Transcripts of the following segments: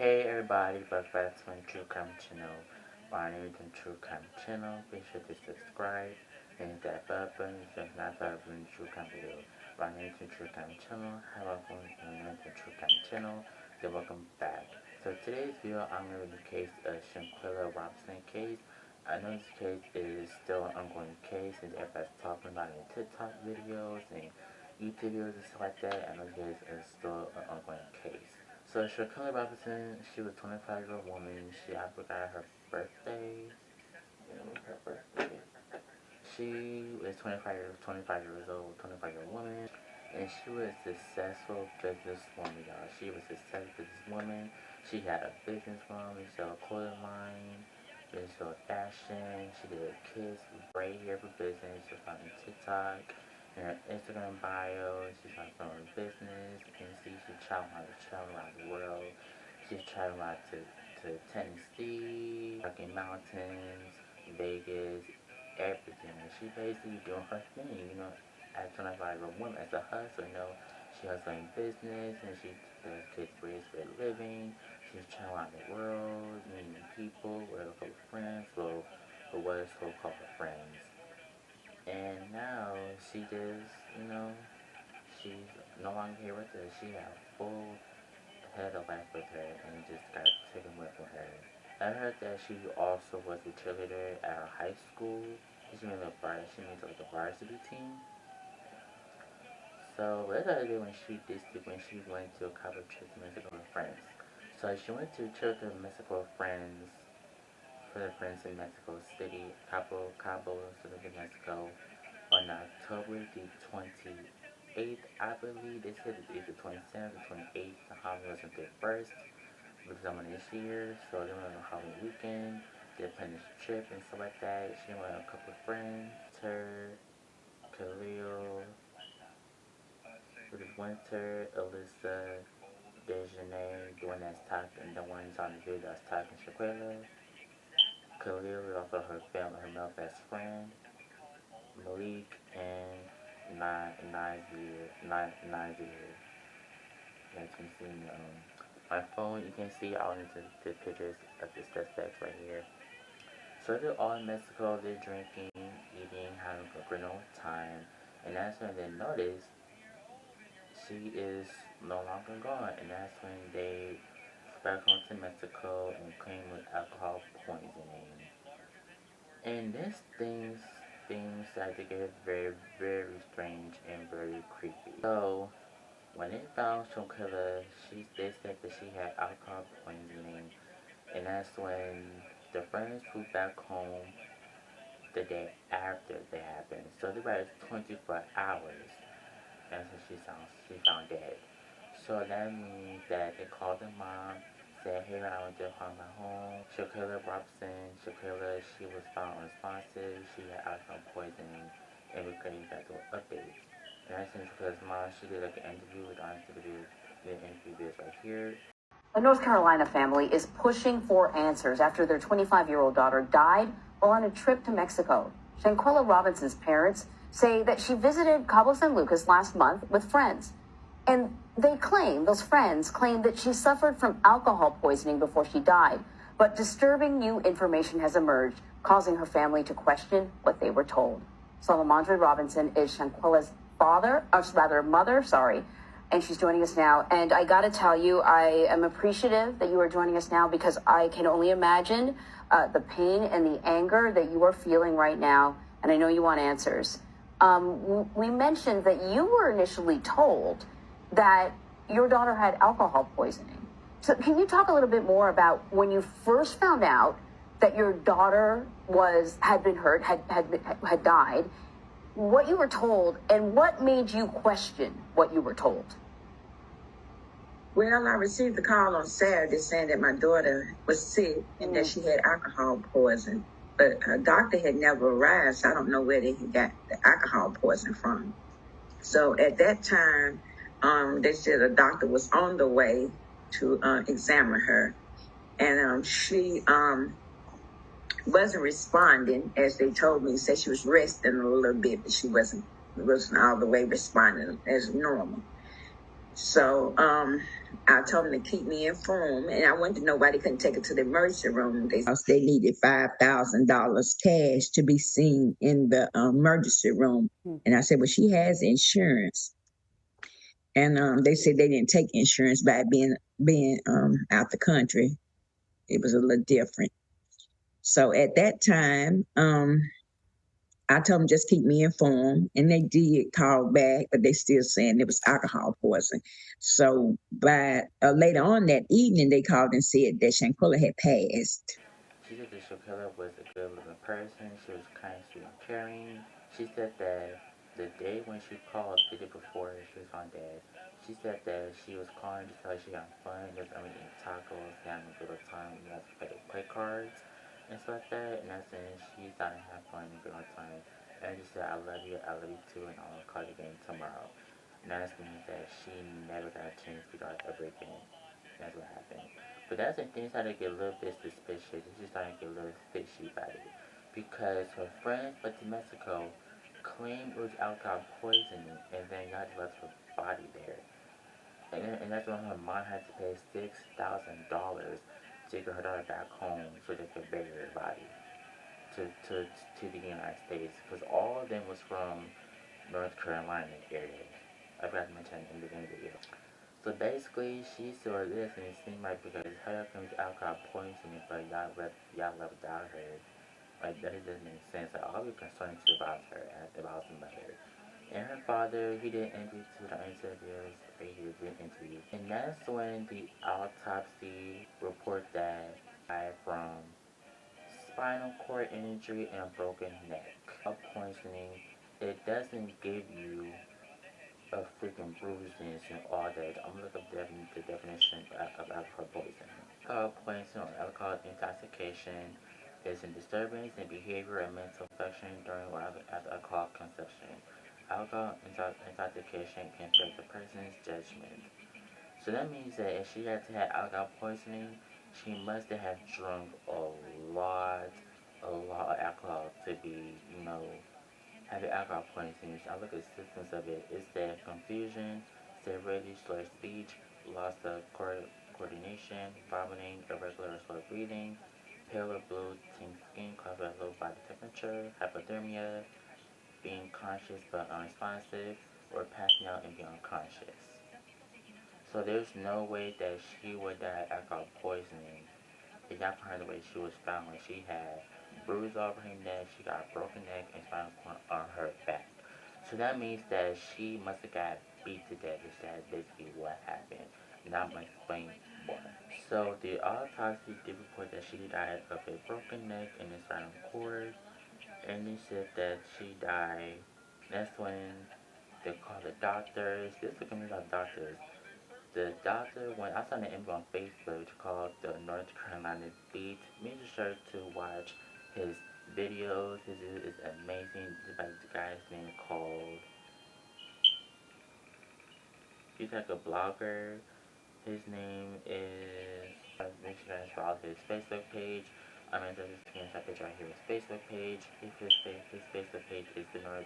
Hey everybody, welcome back to my True Crime channel. My name is the True Crime channel. Be sure to subscribe and hit that bell button if you're not following the True Crime video. My name is the True Crime channel. Hello everyone, my name is the True Crime channel. So welcome back. So today's video, I'm going to do the case of Shaquella Robinson case. I know this case is still an ongoing case, and everybody's talking about it in TikTok videos and YouTube videos and stuff like that. I know this is still an ongoing case. So Shaquella Robinson, she was a 25-year-old woman. I forgot her birthday. Her birthday. She was 25 years old, 25-year-old woman, and she was a successful businesswoman, y'all. She was a successful businesswoman. She had a business woman. She sold a clothing line. She sold fashion. She did a kids braid hair for business. She was on TikTok. In her Instagram bio, she's talking about her business. You can see she traveled around the world. She's traveled out to Tennessee, Rocky Mountains, Vegas, everything. She basically doing her thing, as a 25-year-old woman, as a hustler, she hustling business and she does kids raise for a living. She's traveling around the world, meeting people with a couple of friends, or what is so-called friends. And now she just, she's no longer here with us. She had a full head of life with her and just got taken away from her. I heard that she also was a cheerleader at her high school. She made like the varsity team. So what did I do when she went to a couple of trips to Mexico with friends? So she went to a trip to Mexico with friends. For the friends in Mexico City, Cabo, City, Mexico, on October the 28th, I believe. They said it's the 27th, the 28th, the Halloween wasn't the 1st, which is on this year, so they went on a Halloween weekend. They planned this trip and stuff like that. She went with a couple of friends, her, Khalil, Winter, Alyssa, Dejanay, the one that's talking, the one's on the video that's talking Shaquella. Khalil is also her family, her male best friend, Malik, and Nazir. As you can see my phone, you can see all the pictures of the suspects right here. So they're all in Mexico, they're drinking, eating, having a great old time, and that's when they notice she is no longer gone, and that's when they back home to Mexico and claim with alcohol poisoning. And this things started to get very, very strange and very creepy. So when they found Shaquella, they said that she had alcohol poisoning, and that's when the friends flew back home the day after that happened. So they were 24 hours. That's when she found dead. So that means that they called the mom, said, hey, I went to find my home. Shaquella Robinson, she was found unresponsive. She had alcohol poisoning, and we're going to get back to an update. And I sent Shaquella's mom, she did like an interview with the interview this right here. A North Carolina family is pushing for answers after their 25-year-old daughter died while on a trip to Mexico. Shaquella Robinson's parents say that she visited Cabo San Lucas last month with friends. And those friends claim that she suffered from alcohol poisoning before she died. But disturbing new information has emerged, causing her family to question what they were told. Salamandra Robinson is Shaquella's mother, and she's joining us now. And I gotta tell you, I am appreciative that you are joining us now because I can only imagine the pain and the anger that you are feeling right now, and I know you want answers. We mentioned that you were initially told that your daughter had alcohol poisoning. So can you talk a little bit more about when you first found out that your daughter had been hurt, had died, what you were told, and what made you question what you were told? Well, I received a call on Saturday saying that my daughter was sick and that she had alcohol poison. But a doctor had never arrived, so I don't know where they got the alcohol poison from. So at that time, they said a doctor was on the way to examine her. And she wasn't responding, as they told me. Said she was resting a little bit, but she wasn't all the way responding as normal. So I told them to keep me informed, and I wanted to know why they couldn't take it to the emergency room. They needed $5,000 cash to be seen in the emergency room, and I said, "Well, she has insurance." And they said they didn't take insurance by being out the country. It was a little different. So at that time, I told them just keep me informed, and they did call back, but they still saying it was alcohol poisoning. So by later on that evening, they called and said that Shaquella had passed. She said that Shaquella was a good living person. She was kind, sweet, and caring. She said that the day when she called, the day before she was on dead, she said that she was calling to tell her she got fun, just eating tacos, having a good time, play cards and stuff like that. And that's when she started having fun and good time. And she said, I love you too, and I'll call you again tomorrow. And that means that she never got a chance to talk ever again. That's what happened. But that's when things started to get a little bit suspicious. She started to get a little fishy about it. Because her friends went to Mexico, claimed it was alcohol poisoning, and then God left her body there. And that's when her mom had to pay $6,000 to get her daughter back home so they could bury her body to the United States. Because all of them was from North Carolina area. I forgot to mention in the beginning of the video. So basically, she saw this and it seemed like because her comes alcohol poisoning, but y'all left without her. Like that doesn't make sense. Like all we're concerned is about her, about the mother. And her father, he did interview to the interviews, he did interview. And that's when the autopsy report that died from spinal cord injury and a broken neck. Poisoning, it doesn't give you of freaking bruises and all that. I'm gonna look up the definition of alcohol poisoning. Alcohol poisoning or alcohol intoxication is a disturbance in behavior and mental function during or after alcohol consumption. Alcohol intoxication can affect the person's judgment. So that means that if she had to have alcohol poisoning, she must have drunk a lot of alcohol to be, having alcohol poisoning. I look at the symptoms of it. It's that confusion, severity, slurred speech, loss of coordination, vomiting, irregular or slow breathing, pale or blue tinted skin caused by low body temperature, hypothermia, being conscious but unresponsive, or passing out and being unconscious. So there's no way that she would die of alcohol poisoning. If y'all find the way she was found, like she had bruises over her neck, she got a broken neck and spinal cord on her back. So that means that she must have got beat to death. That's basically what happened. And I'm going to explain more. So the autopsy did report that she died of a broken neck and a spinal cord. And they said that she died. That's when they called the doctors. This is a community of doctors. The doctor, when I saw an image on Facebook called the North Carolina Beat, make sure to watch his videos. His is amazing. The guy's name called, he's like a blogger. His name is, make sure you guys follow his Facebook page. I'm going to just screenshot picture right here. His Facebook page. His Facebook page is the North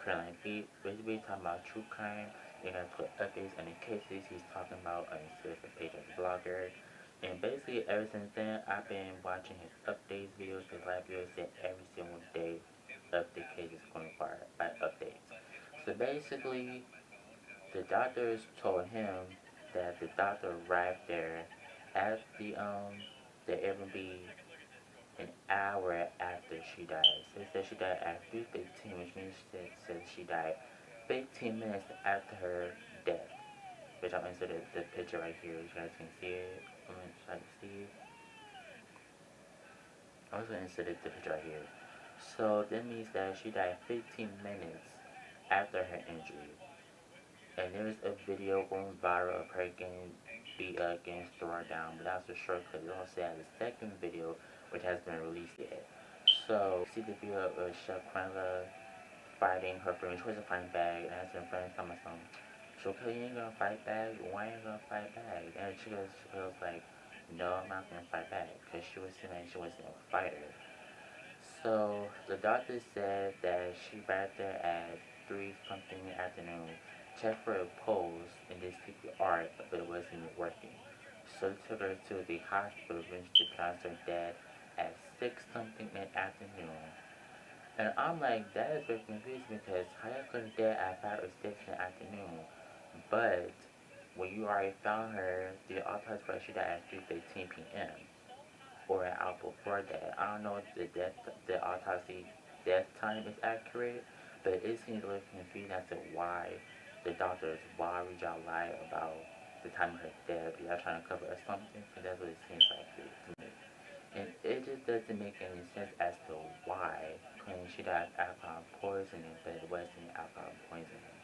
Carolina Beat. Basically talking about true crime. You're going to put updates on the cases he's talking about on his Facebook page as a blogger. And basically ever since then, I've been watching his updates videos, his live videos that every single day of the case is going to require by updates. So basically, the doctors told him that the doctor arrived there at the Airbnb an hour after she died. So they said she died at 3:15, which means said she died 15 minutes after her death. Which I'm insert the picture right here. You guys can see it. I'm gonna try to see it. I'm just gonna insert the picture right here. So that means that she died 15 minutes after her injury. And there is a video going viral of her getting thrown down, but that's a short clip. They don't say the second video, which has been released yet. So, see the video of Shaquella fighting her friend. She wasn't fighting back, and as her friend telling me something, Shaquella, you ain't gonna fight back? Why ain't you gonna fight back? And she was like, no, I'm not gonna fight back, because she was saying she wasn't a fighter. So the doctor said that she right there at 3 something in the afternoon checked for a pulse and did CPR, but it wasn't working. So they took her to the hospital, which they pronounced her dead at 6 something in the afternoon. And I'm like, that is very confusing because how you could have dead at 5 or 6 in the afternoon? But when you already found her, the autopsy report she died at 3:15 p.m. or an hour before that. I don't know if the autopsy death time is accurate, but it seems a little confusing as to why the doctors, why would y'all lie about the time of her death? Y'all trying to cover up something? Because that's what it seems like to me. And it just doesn't make any sense as to why claiming she died of alcohol poisoning, but it wasn't alcohol poisoning.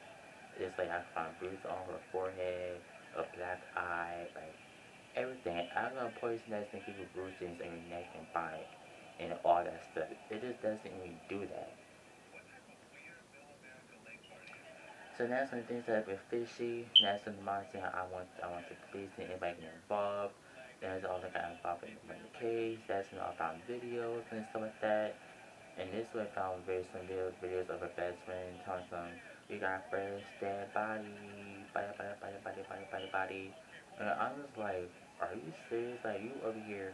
It's like I found bruises on her forehead, a black eye, like everything. Alcohol poisoning doesn't give you bruises on your neck and back and all that stuff. It just doesn't even do that. So that's some things that have been fishy. That's some monitoring I want the police and anybody get involved. There's all that got involved in the case. That's when I found videos and stuff like that. And this one found some videos of her best friend telling some, we got fresh dead body, body. And I was like, are you serious? Like, you over here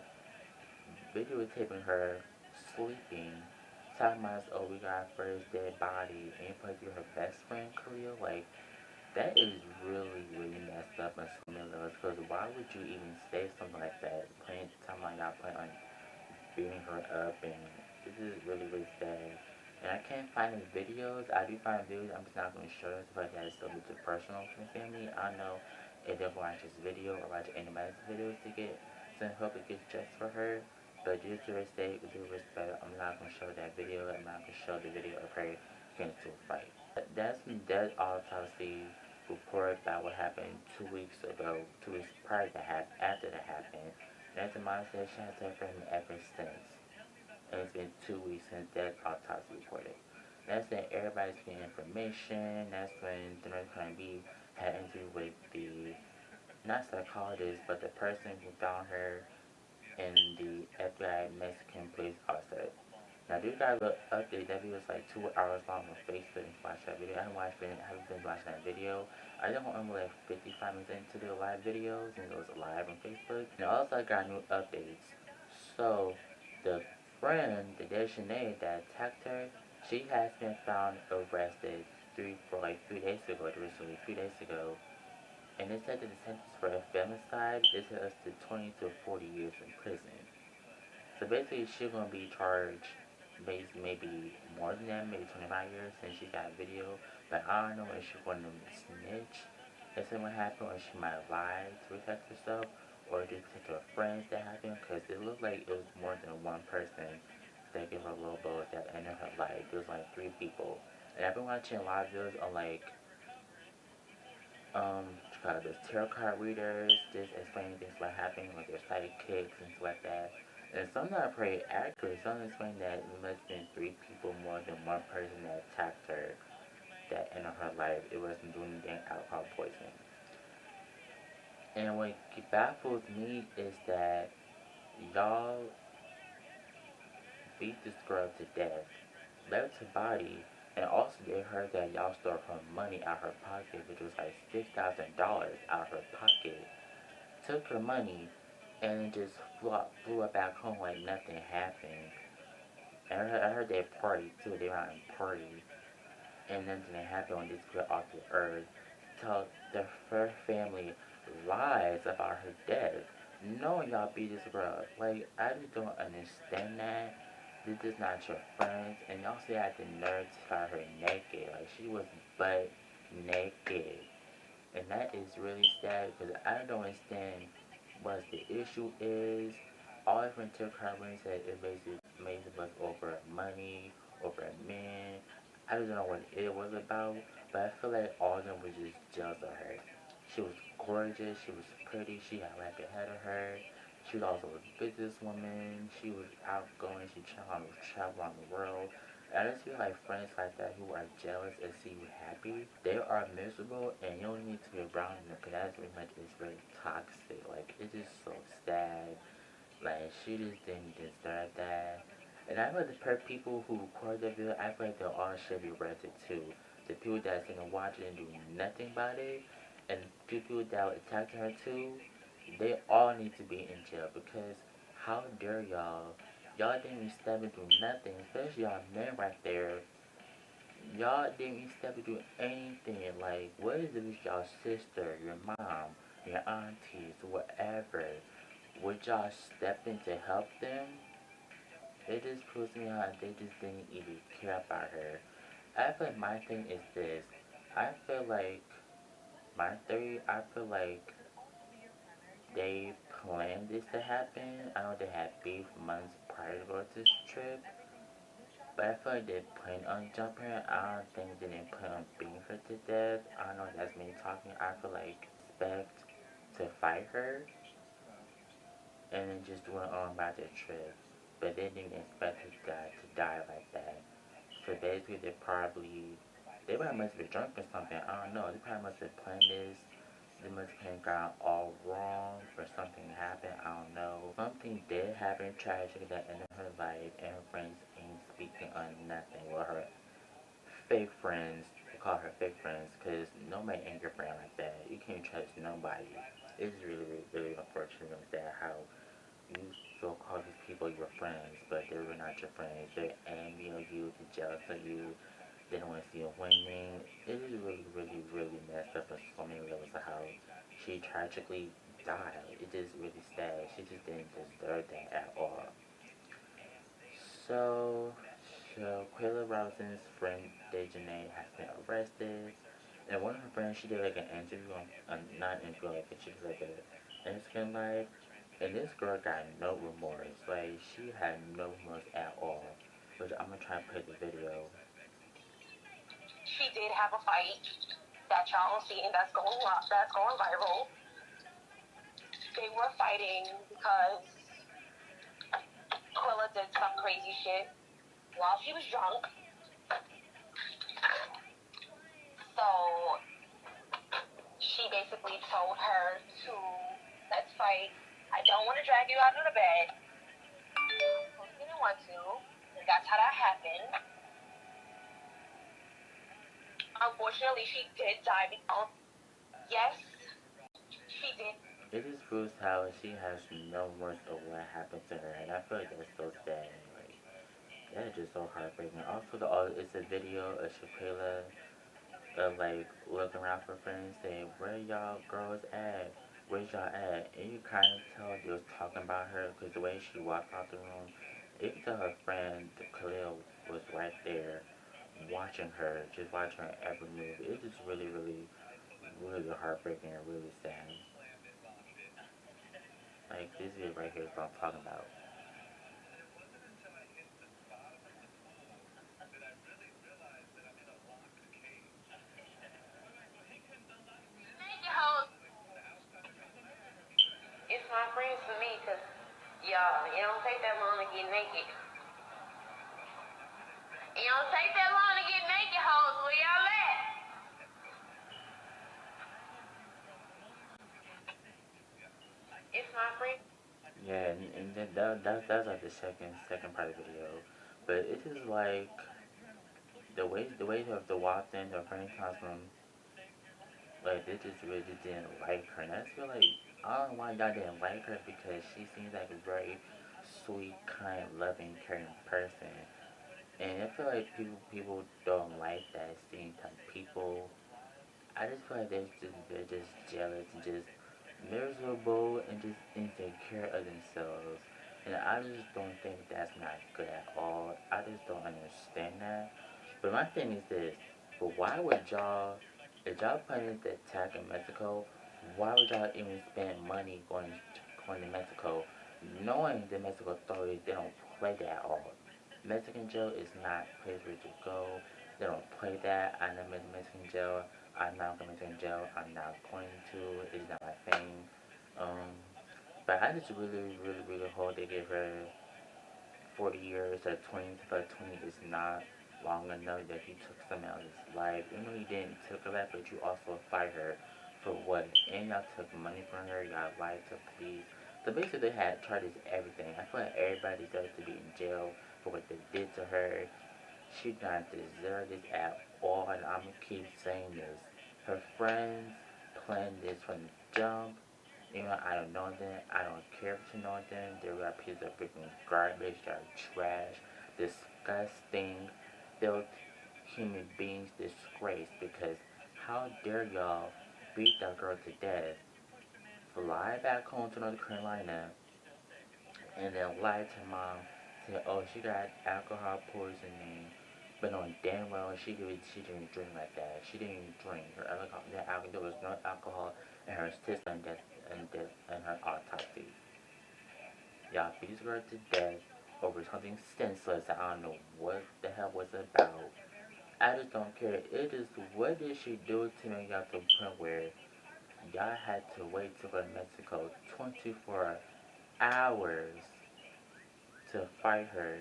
videotaping her sleeping, talking about, oh, we got first dead body, and you put through her best friend Khalil? Like, that is really, really messed up on so many levels, because why would you even say something like that? Playing, talking about y'all playing on beating her up, and this is really, really sad. And I can't find any videos. I do find videos. I'm just not going to show them because that's still a bit too personal for the family. I know if they'll watch this video or watch anybody's videos to get some help to get justice for her. But due to respect, with due respect, I'm not going to show that video. I'm not going to show the video of her getting into a fight. That's dead autopsy report about what happened 2 weeks ago, 2 weeks prior to after that happened. That's a mindset she has had for him ever since. And it's been 2 weeks since that autopsy reported. That's when everybody's getting information. That's when the nurse kind of had an interview with the, not psychologist, but the person who found her in the FBI Mexican police officer. Now, do you guys look update? That video was like 2 hours long on Facebook and watch that video. I haven't been watching that video. I think I'm like 55 minutes into the live videos and it was live on Facebook. And also I got new updates. So, the friend, the Dejanay that attacked her, she has been found arrested for like 3 days ago, recently, 3 days ago. And it said that the sentence for a femicide is up to 20 to 40 years in prison. So basically, she's gonna be charged maybe more than that, maybe 25 years since she got a video. But I don't know if she's going to snitch if something happened, or she might lie to protect herself, or just to her friends that happened. Because it looked like it was more than one person that gave her a little blow that ended her life. It was like 3 people. And I've been watching a lot of videos on like those tarot card readers, just explaining things what happened, like their sidekicks and stuff like that. And some not pretty accurate. Some explain that it must have been 3 people more than one person that attacked her that ended her life. It wasn't doing anything alcohol poisoning. And what baffles me is that y'all beat this girl to death, left her body, and also they heard that y'all stole her money out her pocket, which was like $6,000 out of her pocket. Took her money and just flew it back home like nothing happened. And I heard they party too. They went out and party, and nothing happened when this girl off the earth. Tell her family lies about her death, knowing y'all beat this girl up. Like, I just don't understand that. This is not your friends, and y'all still had the nerve to find her naked. Like, she was butt naked. And that is really sad because I don't understand what the issue is. All different tip companies said it basically was over money, over men. I don't know what it was about, but I feel like all of them were just jealous of her. She was gorgeous, she was pretty, she had like ahead of her. She was also a businesswoman, she was outgoing, she traveled around the world. I just feel like friends like that who are jealous and see you happy, they are miserable and you don't need to be around them because that's very much is very toxic. Like, it's just so sad. Like, she just didn't deserve that. And I feel like the people who recorded the video, I feel like they all should be arrested too. the people that sitting and watching and do nothing about it, and people that would attack her too, they all need to be in jail because how dare y'all? Y'all didn't even step and do nothing, especially y'all men right there. Y'all didn't even step and do anything. Like, what is it with y'all sister, your mom, your aunties, whatever? Would y'all step in to help them? It just proves me how they just didn't even care about her. I feel like my thing is this. I feel like my theory. I feel like they planned this to happen. I know they had beef months prior to go to this trip, but I feel like they planned on jumping her. I don't think they didn't plan on beating her to death. I don't know if that's me talking. I feel like expect to fight her and then just went on about their trip, but they didn't expect her to die like that. So basically, they probably must have been drunk or something. I don't know. They probably must have planned this. They must have got all wrong or something happened. I don't know. Something did happen tragic that ended her life, and her friends ain't speaking on nothing. Well, her fake friends, we call her fake friends, because nobody ain't your friend like that. You can't trust nobody. It's really, really, really unfortunate that how you so call these people your friends, but they're really not your friends. They're angry of you, they're jealous of you, they don't want to see you winning. It is really, really, really messed up on so many levels of how she tragically died. It is really sad. She just didn't deserve that at all. So, Quayla Robinson's friend Dejanay has been arrested. And one of her friends, she did like an interview on, not an interview, like she did like an Instagram live. And this girl got no remorse. Like, she had no remorse at all. Which I'm gonna try and play the video. She did have a fight that y'all see, and that's going viral. They were fighting because Quilla did some crazy shit while she was drunk. So she basically told her to, let's fight. I don't want to drag you out of the bed. She didn't want to. And that's how that happened. Unfortunately, she did die. Yes, she did. It just proves how she has no remorse of what happened to her. And I feel like that's so sad. Like, that is just so heartbreaking. Also, it's a video of Shaquella like looking around for friends saying, where y'all girls at? Where's y'all at? And you kind of tell they was talking about her because the way she walked out the room, you can tell her friend Khalil was right there watching her, just watching her every move. It's just really, really, really heartbreaking and really sad. Like this video right here is what I'm talking about. It's my friends for me, because, y'all, it don't take that long to get naked. It don't take that long to get naked, hoes. Where y'all at? It's my friend. Yeah, and that's like the second part of the video. But it's just like the way of the walked in, her friend comes from, like they just really didn't like her. And I just feel like I don't know why y'all didn't like her because she seems like a very sweet, kind, loving, caring person. And I feel like people don't like that seeing type people. I just feel like they're just jealous and just miserable and just insecure of themselves. And I just don't think that's not good at all. I just don't understand that. But my thing is this, but why would y'all, if y'all planning to attack in Mexico, why would y'all even spend money going to Mexico, knowing the Mexico authorities, they don't play that at all. Mexican jail is not a place where to go. They don't play that. I never been to Mexican jail. I'm not going to Mexican jail. I'm not going to. It's not my thing. Um, but I just really, really, really hope they give her 40 years or 20, but 20 is not long enough that he took someone else's life. You know he didn't take her life, but you also fired her for what? And y'all took money from her, y'all lied to police. So basically they had charges everything. I feel like everybody deserves to be in jail for what they did to her. She did not deserve this at all, and I'm gonna keep saying this. Her friends planned this from the jump. You know, I don't know them. I don't care if you know them. They're a piece of freaking garbage. They're trash, disgusting, filth, human beings, disgrace. Because how dare y'all beat that girl to death, fly back home to North Carolina, and then lied to mom, said, oh, she got alcohol poisoning, but on damn well she didn't drink like that. She didn't drink. There was no alcohol in her system in her autopsy. Y'all beat this girl to death over something senseless that I don't know what the hell was about. I just don't care. It is what did she do to me y'all to the point where y'all had to wait to go to Mexico 24 hours to fight her,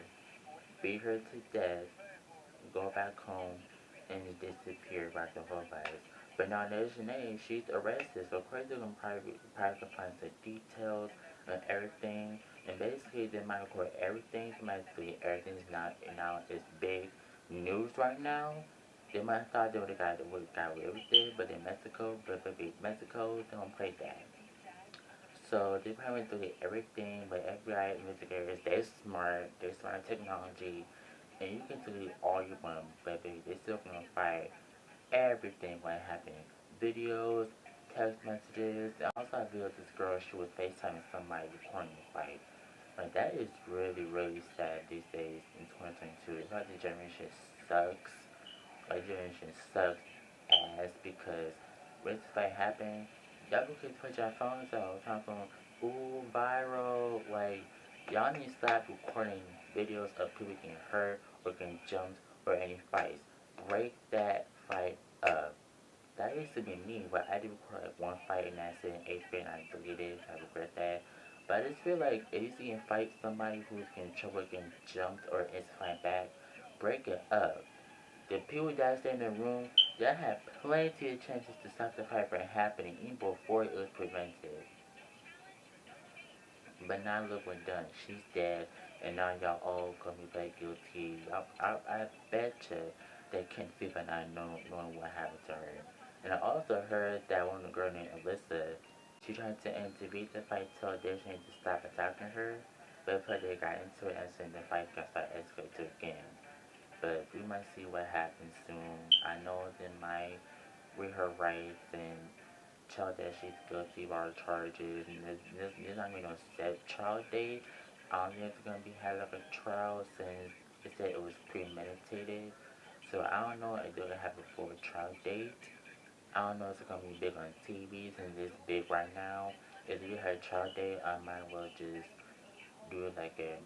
beat her to death, go back home, and disappear back to her life. But now there's Janae, she's arrested, so crazy gonna probably find the details and everything. And basically they might record everything automatically. Everything's not now it's big news right now. They might have thought they would have got away with it, but in Mexico, Mexico, they don't play that. So they probably delete everything, but FBI investigators, they're smart technology, and you can delete all you want, but they still gonna find everything when it happened. Videos, text messages, and also I videos this girl, she was FaceTiming somebody recording the fight. Like that is really, really sad these days in 2022. It's like the generation sucks. Like generation sucks ass because when this fight happened, y'all could put your phones out, talking, ooh, viral. Like, y'all need to stop recording videos of people getting hurt or getting jumped or any fights. Break that fight up. That used to be me, but I did record like one fight and that's it in 8th grade and I deleted it. I regret that. But I just feel like if you see and fight somebody who's getting trouble getting jumped or is fighting back, break it up. The people that stay in the room, they had plenty of chances to stop the fight from happening even before it was prevented. But now look what done. She's dead, and now y'all all gonna be back guilty. I bet you they can't sleep at night knowing what happened to her. And I also heard that one girl named Alyssa, she tried to intervene the fight till they need to stop attacking her, but because they got into it and then the fight got started escalating again. But we might see what happens soon. I know they might read her rights and tell that she's guilty of all the charges. And there's not gonna be no set trial date. I don't think it's gonna be had like a trial since it said it was premeditated. So I don't know if they're gonna have a full trial date. I don't know if it's gonna be big on TV since it's big right now. If you had a trial date, I might well just do like a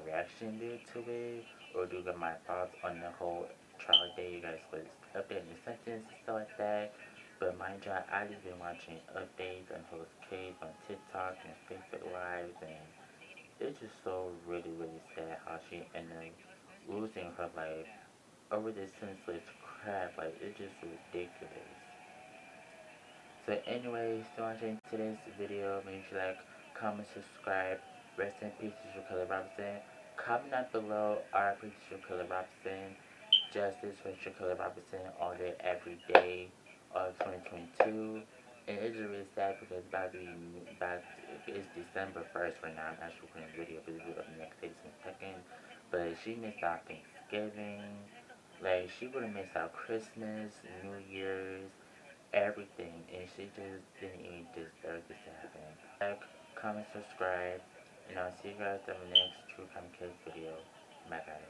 reaction video to it, or do get my thoughts on the whole trial day. You guys was updating the sentence and stuff like that. But mind you, I just been watching updates on Host Case on TikTok and Facebook Lives, and it's just so really really sad how she ended up losing her life over this senseless crap. Like it's just ridiculous. So anyways, to watching today's video, make sure you like, comment, subscribe. Rest in peace to Shaquella Robinson. Comment down below, RIP to Shaquella Robinson. Justice for Shaquella Robinson all day, every day of 2022. And it's really sad because it's December 1st right now. I'm actually recording a video, but this will be up next day, second. But she missed out Thanksgiving. Like, she would have missed out Christmas, New Year's, everything, and she just didn't even deserve this to happen. Like, comment, subscribe, and I'll see you guys in the next True Crime Case video. Bye guys.